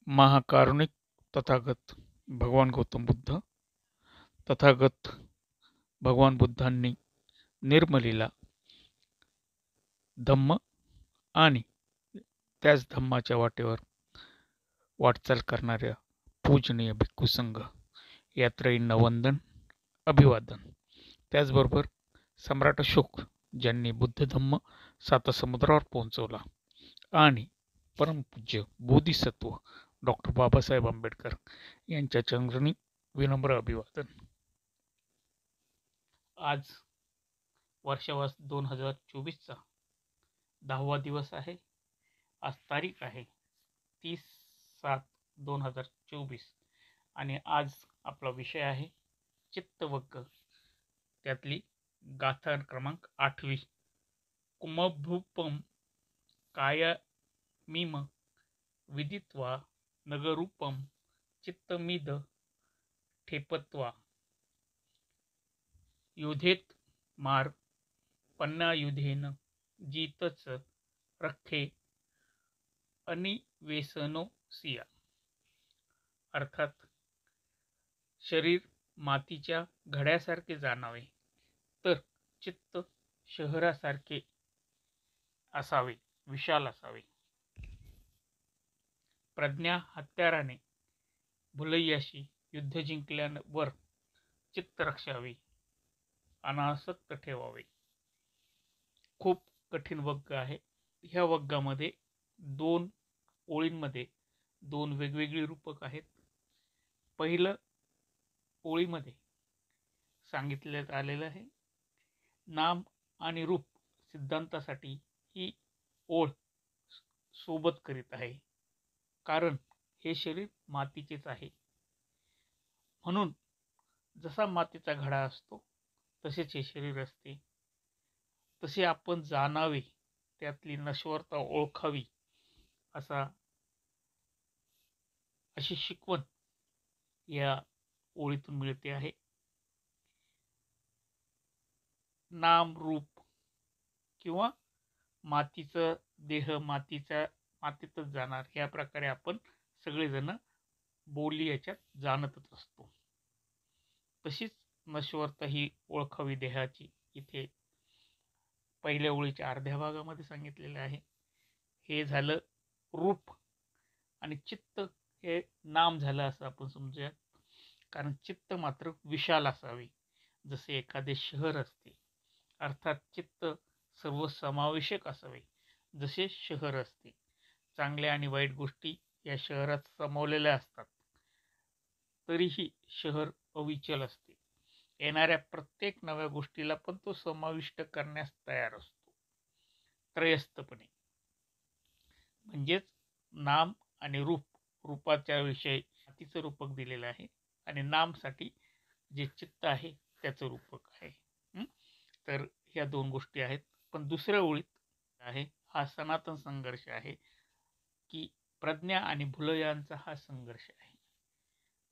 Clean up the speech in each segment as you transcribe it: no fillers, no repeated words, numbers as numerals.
महाकारुणिक तथागत भगवान गौतम बुद्ध. तथागत भगवान बुद्धांनी निर्मलीला धम्म आणि त्याच धम्माच्या वाटेवर वाटचाल करणाऱ्या पूजनीय भिक्खू संघ यात्रेंना वंदन अभिवादन. त्याचबरोबर सम्राट अशोक ज्यांनी बुद्ध धम्म सात समुद्रावर पोहोचवला आणि परमपूज्य बोधिसत्व डॉक्टर बाबासाहेब आंबेडकर यांच्या चरणी विनम्र अभिवादन. आज वर्षावास 2024चा 10वा दिवस आहे. आज तारीख आहे 30/7/2024 आणि आज आपला विषय आहे चित्तवग्ग, त्यातली गाथा क्रमांक 8वी. कुमभूपम कायमिम विदित्वा नगरूपम चित्तमिद ठेपत्वा युधेत मार पन्नायुधेन जितच रख्खे अनिवेसनो सिया. अर्थात शरीर मातीच्या घड्यासारखे जाणावे तर चित्त शहरासारखे असावे, विशाल असावे. प्रज्ञा हत्याराने भुलैयाशी युद्ध जिंकल्यावर चित्त रक्षावे, अनासक्त ठेवावे. खूप कठीण वग्ग आहे. ह्या वग्गामध्ये 2 ओळींमध्ये 2 वेगवेगळी रूपक आहेत. पहिलं ओळीमध्ये सांगितण्यात आलेलं आहे नाम आणि रूप सिद्धांतासाठी ही ओळ सोबत करीत आहे, कारण हे शरीर मातीचेच आहे. म्हणून जसा मातीचा घडा असतो तसेच हे शरीर असते. तसे आपण जाणावे, त्यातली नश्वरता ओळखावी अशी शिकवण या ओळीतून मिळते आहे. नाम रूप किंवा मातीचा देह मातीतच जाणार, या प्रकारे आपण सगळेजण बोली याच्यात जाणतच असतो. तशीच नश्वरता ही ओळखावी देहाची इथे पहिल्या ओळीच्या अर्ध्या भागामध्ये सांगितलेलं आहे. हे झालं रूप आणि चित्त हे नाम झालं असं आपण समजूया. कारण चित्त मात्र विशाल असावे, जसे एखादे शहर असते. अर्थात चित्त सर्वसमावेशक असावे, जसे शहर असते. चांगल्या आणि वाईट गोष्टी या शहरात सामावलेल्या असतात, तरीही शहर अविचल असते. येणाऱ्या प्रत्येक नव्या गोष्टीला पण तो समाविष्ट करण्यास तयार असतो, त्रयस्थपणे. म्हणजेच नाम आणि रूप. रूपाच्या विषयी मातीचं रूपक दिलेलं आहे आणि नामसाठी जे चित्त आहे त्याचं रूपक आहे. तर ह्या 2 गोष्टी आहेत. पण दुसऱ्या ओळीत आहे हा सनातन संघर्ष आहे की प्रज्ञा आणि भुलयांचा हा संघर्ष आहे.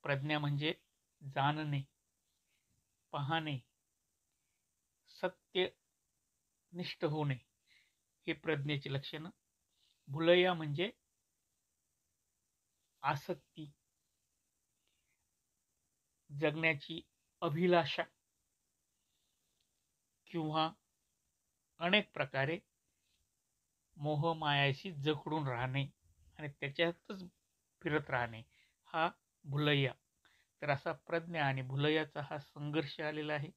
प्रज्ञा म्हणजे जाणणे, पाहणे, सत्यनिष्ठ होणे, हे प्रज्ञेचे लक्षण. भुलया म्हणजे आसक्ती, जगण्याची अभिलाषा किंवा अनेक प्रकारे मोहमायाशी जखडून राहणे आणि त्याच्यातच फिरत राहणे, हा भुलया. तर असा प्रज्ञा आणि भुलयाचा हा संघर्ष आलेला आहे.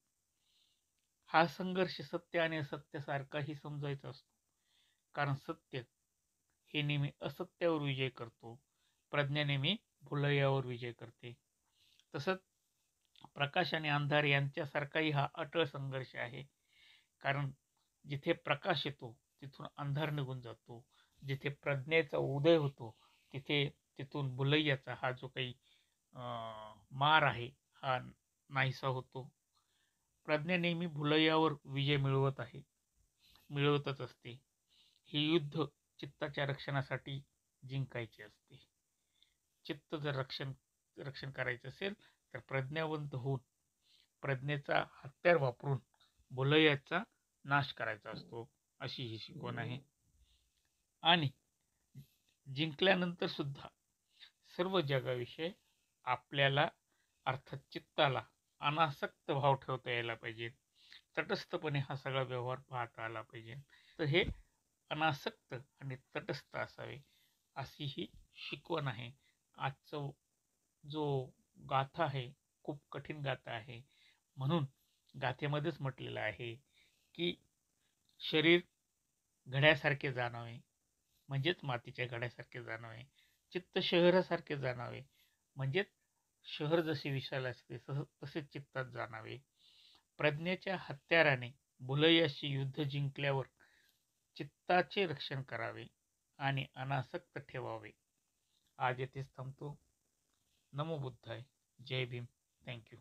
हा संघर्ष सत्य आणि असत्यासारखाही समजायचा असतो, कारण सत्य हे नेहमी असत्यावर विजय करतो, प्रज्ञा नेहमी भुलयावर विजय करते. तसंच प्रकाश आणि अंधार यांच्यासारखाही हा अटळ संघर्ष आहे. कारण जिथे प्रकाश येतो तिथून अंधार निघून जातो, जिथे प्रज्ञेचा उदय होतो तिथून भुलैयाचा हा जो काही मार आहे हा नाहीसा होतो. प्रज्ञा नेहमी भुलैयावर विजय मिळवतच असते. हे युद्ध चित्ताच्या रक्षणासाठी जिंकायचे असते. चित्त जर रक्षण करायचं असेल तर प्रज्ञावंत होऊन प्रज्ञेचा हत्यार वापरून भुलैयाचा नाश करायचा असतो, अशी ही शिकवण आहे. आणि जिंकल्यानंतर सुद्धा सर्व जगाविषयी आपल्याला अर्थात चित्ताला अनासक्त भाव ठेवता यायला पाहिजे. तटस्थपणे हा सगळा व्यवहार पाहता आला पाहिजे. तर हे अनासक्त आणि तटस्थ असावे अशी ही शिकवण आहे. आजचा जो गाथा आहे खूप कठीण गाथा आहे. म्हणून गाथेमध्येच म्हटलेलं आहे की शरीर घड्यासारखे जाणावे म्हणजेच मातीच्या घड्यासारखे जाणावे. चित्त शहरासारखे जाणावे म्हणजेच शहर जसे विशाल असते तसेच चित्तात जाणावे. प्रज्ञेच्या हत्याराने भुलैयाशी युद्ध जिंकल्यावर चित्ताचे रक्षण करावे आणि अनासक्त ठेवावे. आज येथेच थांबतो. नमो बुद्धाय. जय भीम. थँक्यू.